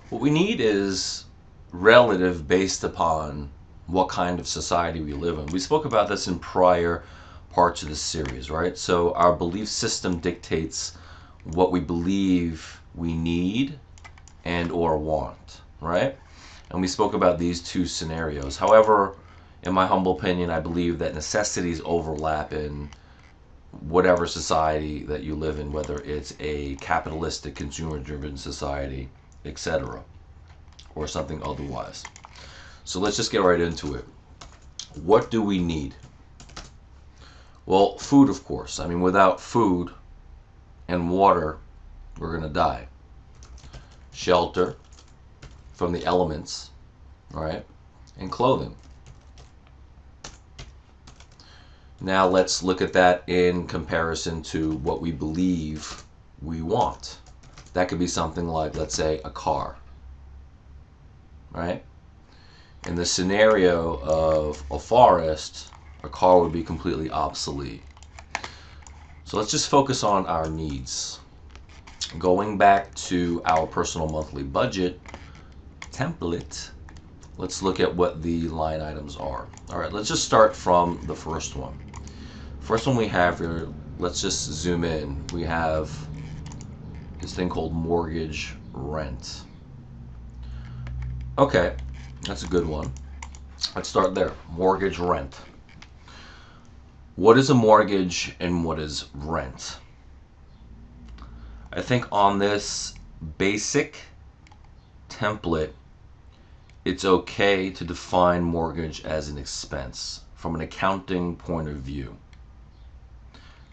What we need is relative based upon what kind of society we live in. We spoke about this in prior parts of the series, right? So our belief system dictates what we believe we need and or want, right? And we spoke about these two scenarios. However, in my humble opinion, I believe that necessities overlap in whatever society that you live in, whether it's a capitalistic, consumer driven society, etc., or something otherwise. So let's just get right into it. What do we need? Well, food, of course. I mean, without food and water, we're going to die. Shelter from the elements, right? And clothing. Now let's look at that in comparison to what we believe we want. That could be something like, let's say, a car, right? In the scenario of a forest, a car would be completely obsolete. So let's just focus on our needs. Going back to our personal monthly budget template, let's look at what the line items are. All right, let's just start from the first one. First one we have here, let's just zoom in. We have this thing called mortgage rent. Okay, that's a good one. Let's start there. Mortgage rent. What is a mortgage and what is rent? I think on this basic template, it's okay to define mortgage as an expense from an accounting point of view,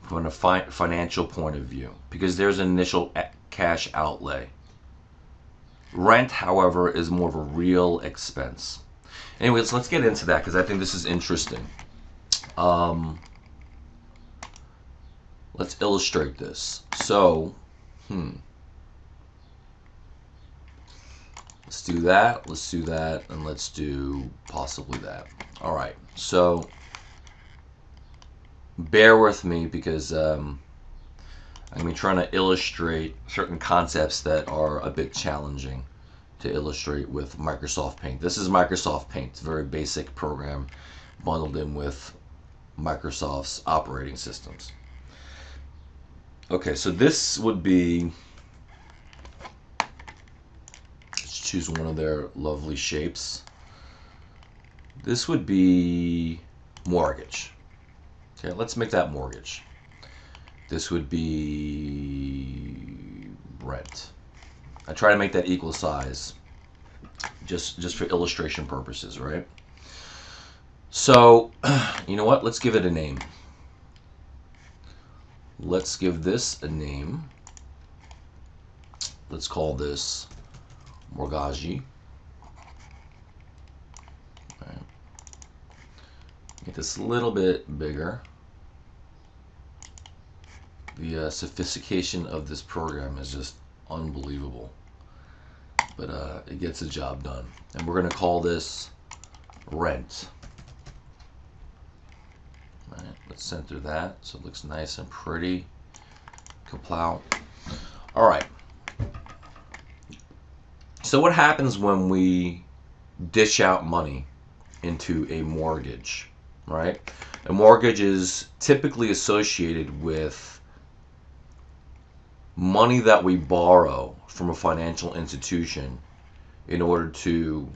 from a financial point of view, because there's an initial cash outlay. Rent, however, is more of a real expense. Anyways, let's get into that because I think this is interesting. Let's illustrate this. So, let's do that, and let's do possibly that. All right, so bear with me because I'm trying to illustrate certain concepts that are a bit challenging to illustrate with Microsoft Paint. This is Microsoft Paint. It's a very basic program bundled in with Microsoft's operating systems. Okay, so this would be, let's choose one of their lovely shapes. This would be mortgage. Okay, let's make that mortgage. This would be rent. I try to make that equal size just for illustration purposes, right? So, you know what? Let's give it a name. Let's give this a name. Let's call this mortgage. Right. Make this a little bit bigger. The sophistication of this program is just unbelievable, but it gets the job done. And we're going to call this rent. All right, let's center that so it looks nice and pretty. Kaplow. All right. So what happens when we dish out money into a mortgage, right? A mortgage is typically associated with money that we borrow from a financial institution in order to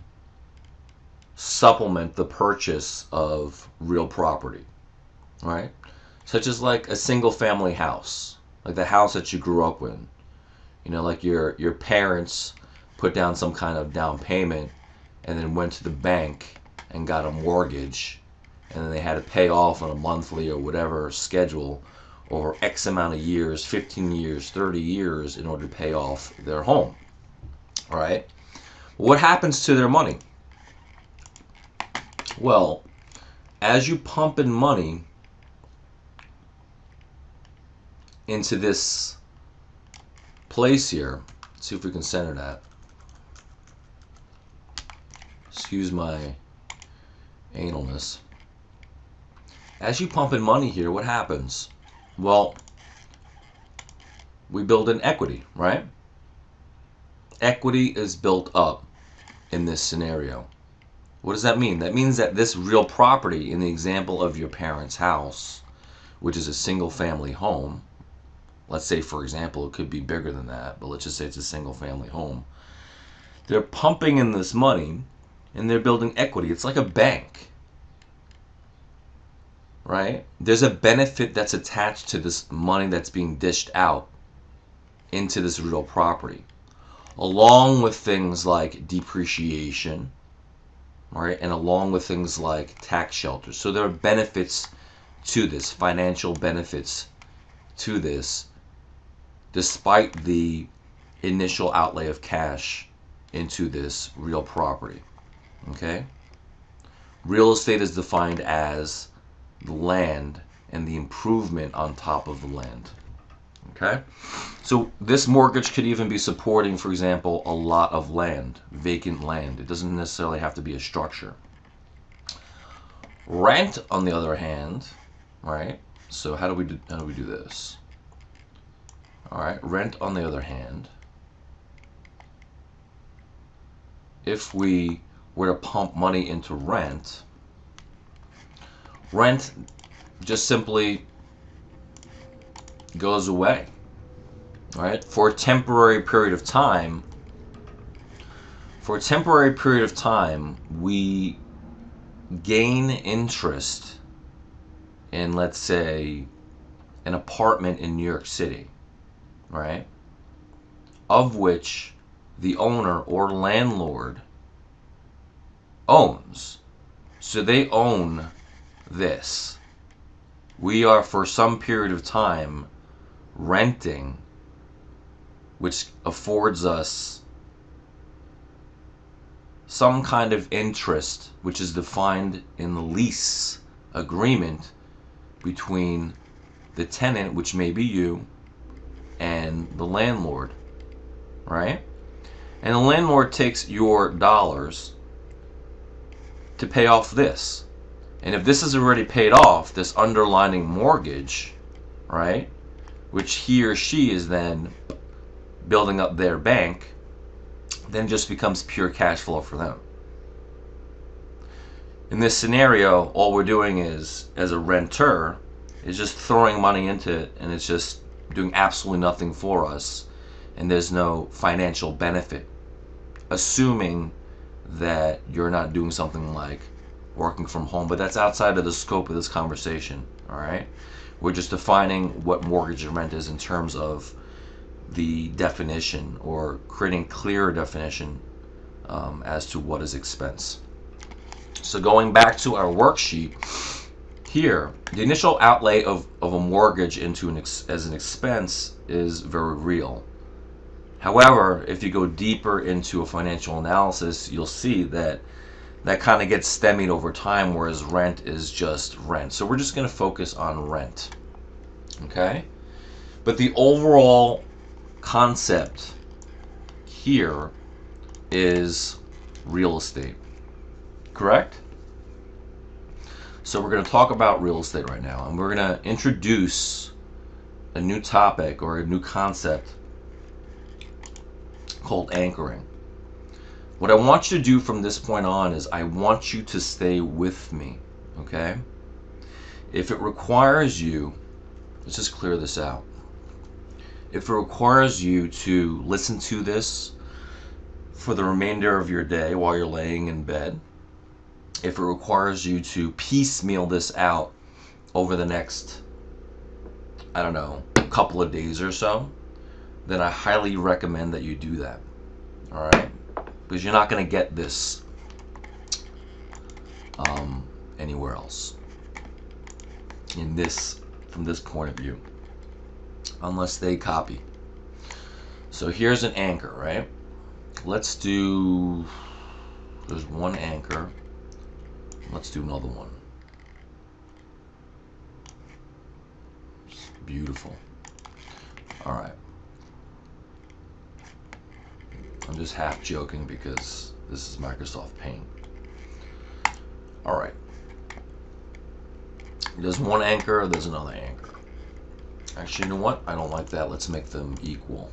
supplement the purchase of real property, right? Such as like a single family house, like the house that you grew up in. You know, like your parents put down some kind of down payment and then went to the bank and got a mortgage, and then they had to pay off on a monthly or whatever schedule over X amount of years, 15 years, 30 years, in order to pay off their home. All right? What happens to their money? Well, as you pump in money into this place here, let's see if we can center that. Excuse my analness. As you pump in money here, what happens? Well, we build an equity, right? Equity is built up in this scenario. What does that mean? That means that this real property, in the example of your parents' house, which is a single family home, let's say, for example, it could be bigger than that, but let's just say it's a single family home. They're pumping in this money and they're building equity. It's like a bank, right? There's a benefit that's attached to this money that's being dished out into this real property, along with things like depreciation, right? And along with things like tax shelters. So there are benefits to this, financial benefits to this, despite the initial outlay of cash into this real property. Okay? Real estate is defined as the land and the improvement on top of the land. Okay? So this mortgage could even be supporting, for example, a lot of land, vacant land. It doesn't necessarily have to be a structure. Rent, on the other hand, right? So how do we do this? All right, rent, on the other hand, if we were to pump money into rent, rent just simply goes away, right? For a temporary period of time, we gain interest in, let's say, an apartment in New York City, right? Of which the owner or landlord owns. So they own this. We are, for some period of time, renting, which affords us some kind of interest, which is defined in the lease agreement between the tenant, which may be you, and the landlord, right? And the landlord takes your dollars to pay off this. And if this is already paid off, this underlying mortgage, right, which he or she is then building up their bank, then just becomes pure cash flow for them. In this scenario, all we're doing is, as a renter, is just throwing money into it, and it's just doing absolutely nothing for us, and there's no financial benefit, assuming that you're not doing something like working from home. But that's outside of the scope of this conversation. All right, we're just defining what mortgage and rent is in terms of the definition, or creating clearer definition as to what is expense. So going back to our worksheet here, the initial outlay of a mortgage into as an expense is very real. However, if you go deeper into a financial analysis, you'll see that that kind of gets stymied over time, whereas rent is just rent. So we're just going to focus on rent. Okay? But the overall concept here is real estate. Correct? So we're going to talk about real estate right now, and we're going to introduce a new topic or a new concept called anchoring. What I want you to do from this point on is I want you to stay with me, okay? If it requires you, let's just clear this out. If it requires you to listen to this for the remainder of your day while you're laying in bed, if it requires you to piecemeal this out over the next, I don't know, couple of days or so, then I highly recommend that you do that. All right? Because you're not going to get this anywhere else from this point of view, unless they copy. So here's an anchor, right? There's one anchor. Let's do another one. It's beautiful. All right. I'm just half joking because this is Microsoft Paint. All right. There's one anchor, there's another anchor. Actually, you know what? I don't like that. Let's make them equal.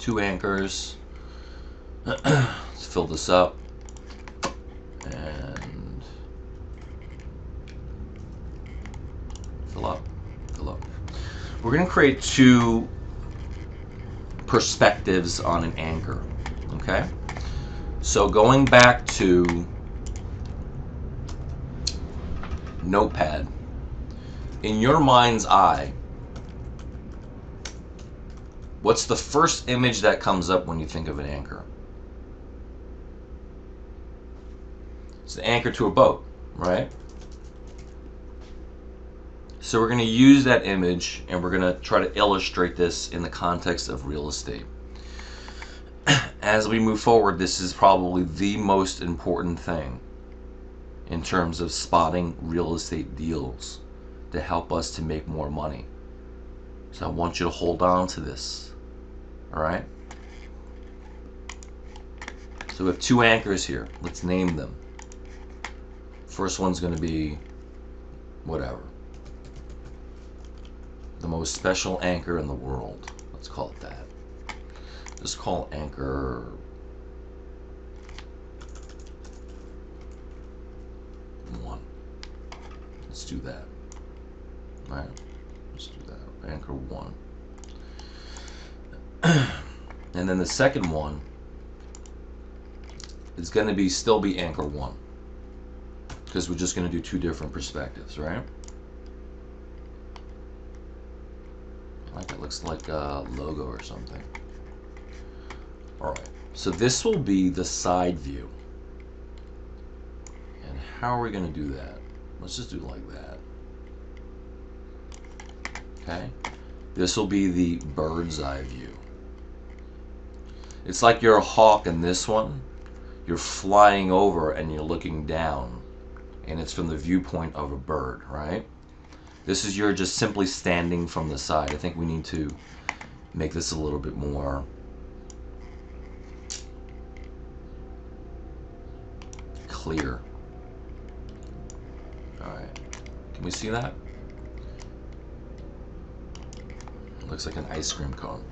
2 anchors. Let's fill this up. And fill up. We're going to create 2 perspectives on an anchor. Okay? So going back to Notepad, in your mind's eye, what's the first image that comes up when you think of an anchor? It's the anchor to a boat, right? So we're going to use that image and we're going to try to illustrate this in the context of real estate. As we move forward, this is probably the most important thing in terms of spotting real estate deals to help us to make more money. So I want you to hold on to this. All right? So we have 2 anchors here. Let's name them. First one's going to be whatever. The most special anchor in the world. Let's call it that. Just call anchor 1. Let's do that. All right. Let's do that. Anchor 1. And then the second one is going to still be anchor 1. Because we're just going to do 2 different perspectives, right? Like it looks like a logo or something. Alright, so this will be the side view. And how are we going to do that? Let's just do it like that. Okay? This will be the bird's eye view. It's like you're a hawk in this one. You're flying over and you're looking down. And it's from the viewpoint of a bird, right? This is you're just simply standing from the side. I think we need to make this a little bit more clear. Alright. Can we see that? It looks like an ice cream cone.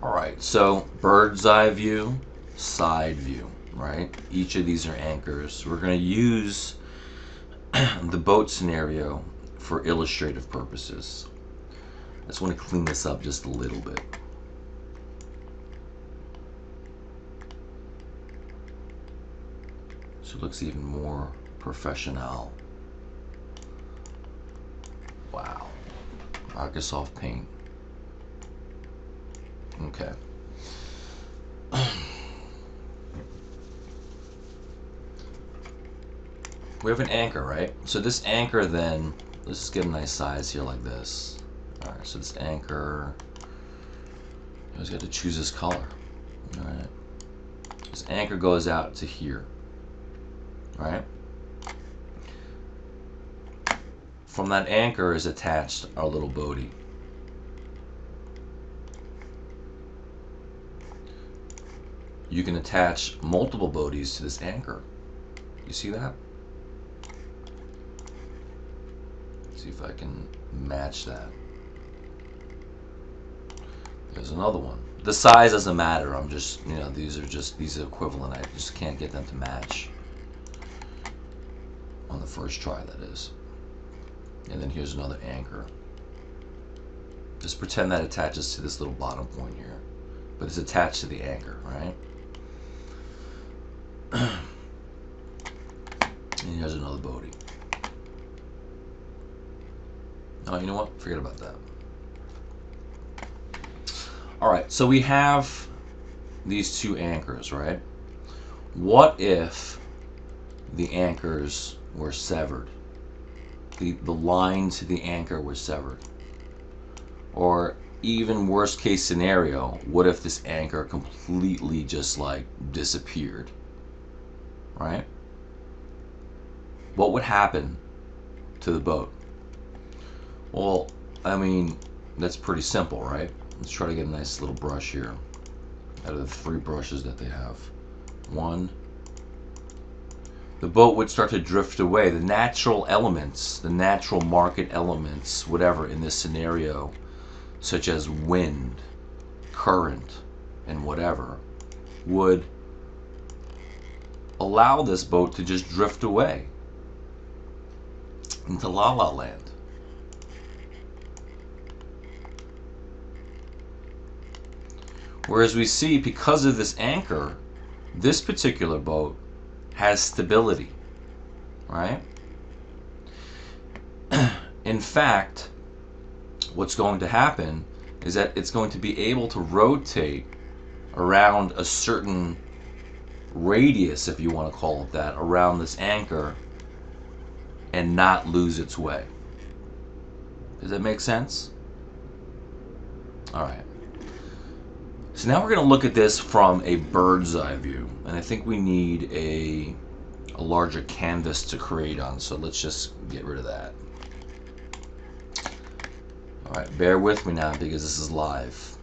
Alright, so bird's eye view, side view, right? Each of these are anchors. We're going to use the boat scenario for illustrative purposes. I just want to clean this up just a little bit. So it looks even more professional. Wow. Microsoft Paint. Okay. We have an anchor, right? So this anchor then, let's just get a nice size here like this. Alright, so this anchor, you always got to choose this color. Alright. This anchor goes out to here. Right? From that anchor is attached our little boatie. You can attach multiple boaties to this anchor. You see that? See if I can match that. There's another one. The size doesn't matter. I'm just, these are equivalent. I just can't get them to match on the first try, that is. And then here's another anchor. Just pretend that attaches to this little bottom point here, but it's attached to the anchor, right? And here's another boatie. Oh, you know what? Forget about that. Alright, so we have these 2 anchors, right? What if the anchors were severed? The line to the anchor was severed. Or even worst case scenario, what if this anchor completely just like disappeared? Right? What would happen to the boat? Well, I mean, that's pretty simple, right? Let's try to get a nice little brush here out of the 3 brushes that they have. 1. The boat would start to drift away. The natural elements, the natural market elements, whatever in this scenario, such as wind, current and whatever would allow this boat to just drift away into La La Land. Whereas we see, because of this anchor, this particular boat has stability, right? In fact, what's going to happen is that it's going to be able to rotate around a certain radius, if you want to call it that, around this anchor and not lose its way. Does that make sense? All right. So now we're going to look at this from a bird's eye view, and I think we need a larger canvas to create on, so let's just get rid of that. All right, bear with me now because this is live.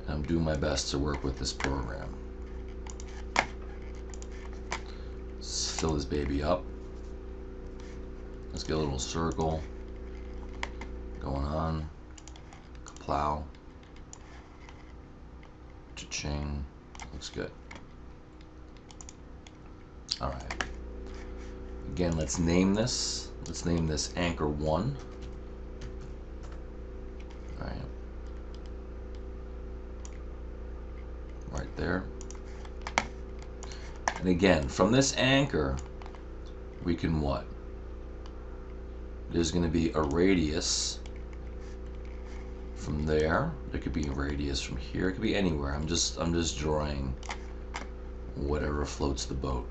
I'm doing my best to work with this program. Let's fill this baby up. Let's get a little circle going on. Plow. Cha-ching. Looks good. All right. Again, let's name this. Let's name this Anchor 1. All right. Right there. And again, from this anchor, we can what? There's going to be a radius from there. There could be a radius from here. It could be anywhere. I'm just drawing whatever floats the boat.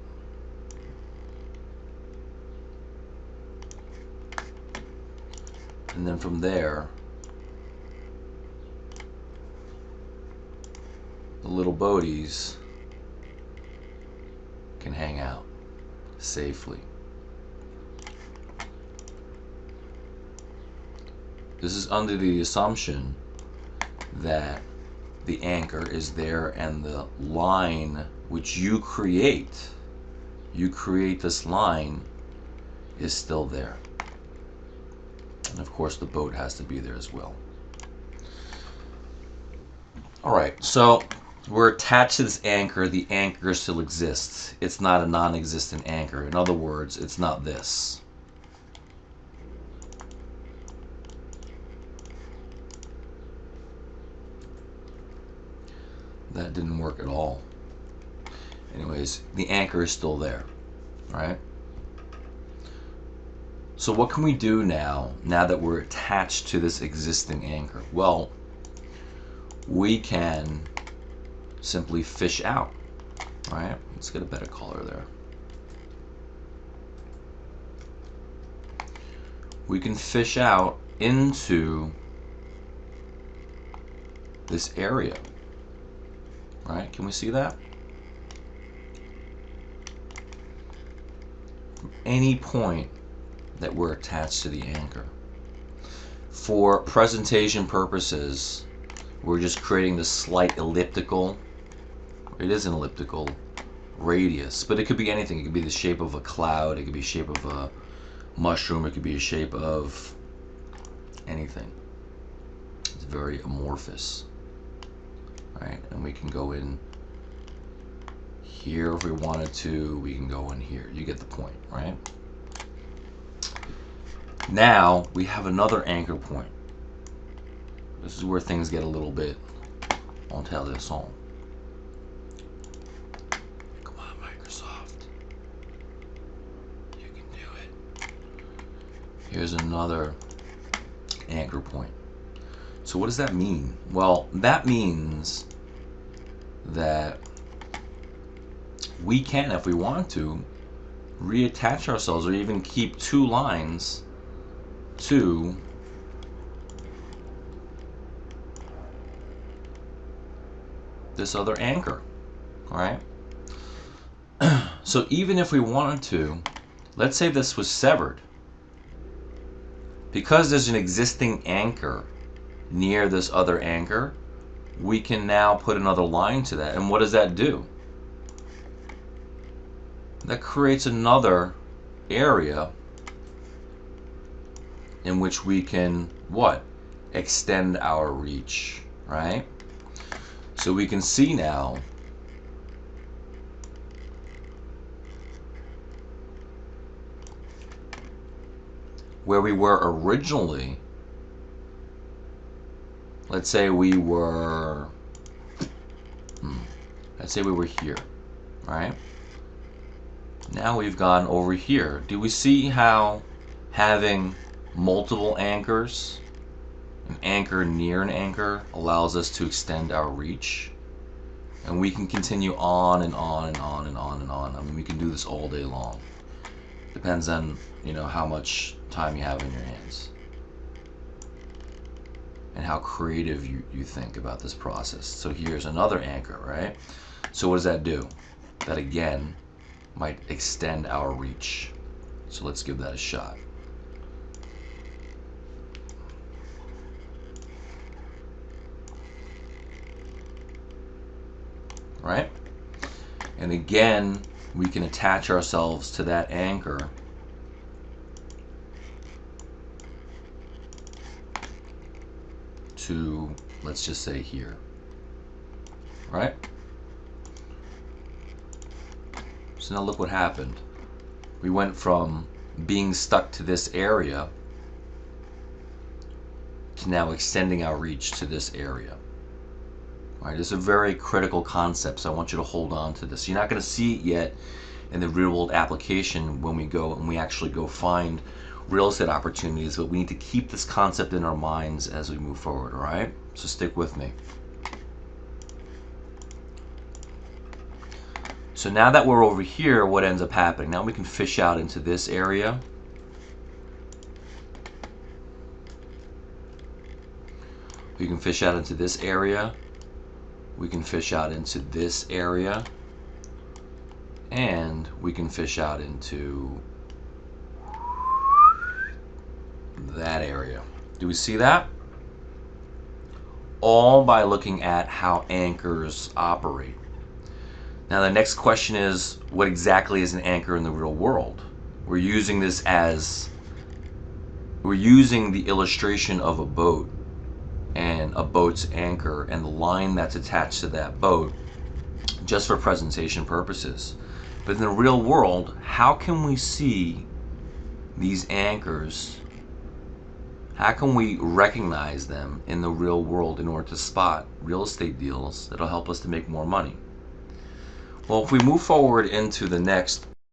And then from there, the little boaties can hang out safely. This is under the assumption that the anchor is there and the line which you create this line, is still there. And of course the boat has to be there as well. Alright, so we're attached to this anchor. The anchor still exists. It's not a non-existent anchor. In other words, it's not this. That didn't work at all. Anyways, the anchor is still there, right? So what can we do now that we're attached to this existing anchor? Well, we can simply fish out, right? Let's get a better color there. We can fish out into this area, right? Can we see that? From any point that we're attached to the anchor. For presentation purposes, we're just creating this slight elliptical. It is an elliptical radius, but it could be anything. It could be the shape of a cloud. It could be the shape of a mushroom. It could be a shape of anything. It's very amorphous, right? And we can go in here if we wanted to. We can go in here. You get the point, right? Now we have another anchor point. This is where things get a little bit intéressant. Come on, Microsoft. You can do it. Here's another anchor point. So what does that mean? Well, that means that we can, if we want to, reattach ourselves or even keep two lines to this other anchor, all right? So even if we wanted to, let's say this was severed, because there's an existing anchor near this other anchor, we can now put another line to that. And what does that do? That creates another area in which we can, what? extend our reach, right? So we can see now where we were originally. Let's say we were here, right? Now we've gone over here. Do we see how having multiple anchors, an anchor near an anchor, allows us to extend our reach? And we can continue on and on and on and on and on. I mean, we can do this all day long. Depends on, how much time you have in your hands and how creative you think about this process. So here's another anchor, right? So what does that do? That again might extend our reach. So let's give that a shot. Right? And again, we can attach ourselves to that anchor to, let's just say here, right? So now look what happened. We went from being stuck to this area to now extending our reach to this area. All right, it's a very critical concept, so I want you to hold on to this. You're not going to see it yet in the real world application when we go and we actually go find real estate opportunities, but we need to keep this concept in our minds as we move forward, all right? So stick with me. So now that we're over here, what ends up happening? Now we can fish out into this area. We can fish out into this area. We can fish out into this area. And we can fish out into that area. Do we see that? All by looking at how anchors operate. Now the next question is, what exactly is an anchor in the real world? We're using the illustration of a boat and a boat's anchor and the line that's attached to that boat just for presentation purposes. But in the real world, how can we see these anchors? How can we recognize them in the real world in order to spot real estate deals that'll help us to make more money? Well, if we move forward into the next